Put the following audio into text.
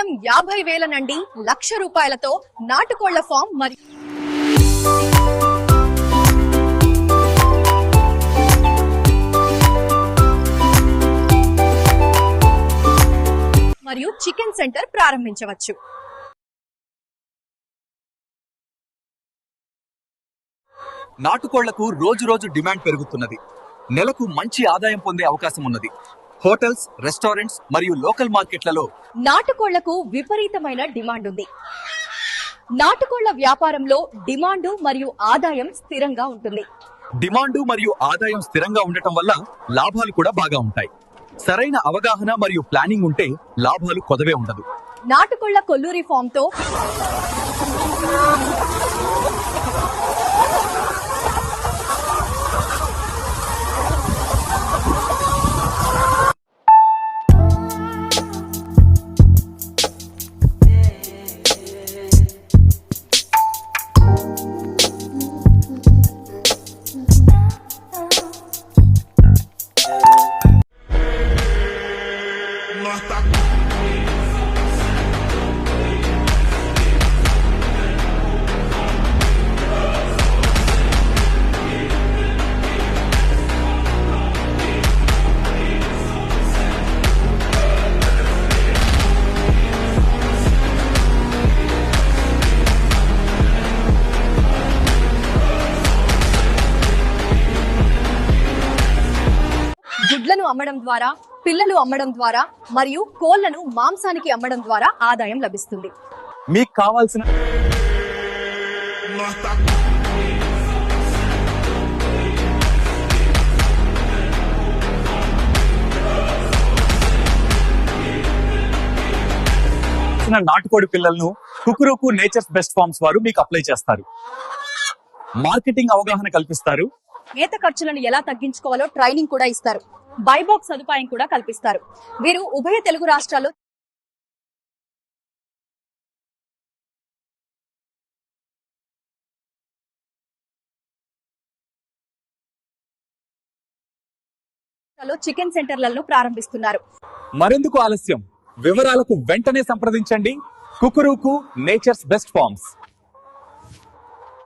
కేవలం 50,000 నుండి 1,00,000 రూపాయలతో నాటుకోళ్ల ఫామ్ మరియు చికెన్ సెంటర్ ప్రారంభించవచ్చు. నాటుకోళ్లకు రోజు రోజు డిమాండ్ పెరుగుతున్నది. నెలకు మంచి ఆదాయం పొందే అవకాశం ఉన్నది. హోటల్స్, రెస్టారెంట్స్ మరియు లోకల్ మార్కెట్లలో నాటుకోళ్లకు విపరీతమైన డిమాండ్ ఉంది. నాటుకోళ్ల వ్యాపారంలో డిమాండ్ మరియు ఆదాయం స్థిరంగా ఉంటుంది. డిమాండ్ మరియు ఆదాయం స్థిరంగా ఉండటం వల్ల లాభాలు కూడా బాగా ఉంటాయి. సరైన అవగాహన మరియు ప్లానింగ్ ఉంటే లాభాలు కొదవే ఉండదు. నాటుకోళ్ల కొల్లూరి ఫామ్ తో గుడ్లను అమ్మడం ద్వారా, పిల్లలు అమ్మడం ద్వారా మరియు కోళ్లను మాంసానికి అమ్మడం ద్వారా ఆదాయం లభిస్తుంది. మీకు కావాల్సిన నాటుకోడి పిల్లలను కుకురుకు నేచర్స్ బెస్ట్ ఫార్మ్స్ వారు మీకు అప్లై చేస్తారు. మార్కెటింగ్ అవగాహన కల్పిస్తారు. మేత ఖర్చులను ఎలా తగ్గించుకోవాలో ట్రైనింగ్ కూడా ఇస్తారు. బైబాక్స్ సదుపాయం కూడా కల్పిస్తారు. వీరు ఉభయ తెలుగు రాష్ట్రాల్లో చికెన్ సెంటర్లను ప్రారంభిస్తున్నారు. మరెందుకు ఆలస్యం? వివరాలకు వెంటనే సంప్రదించండి కుకురుకు నేచర్స్ బెస్ట్ ఫార్మ్స్.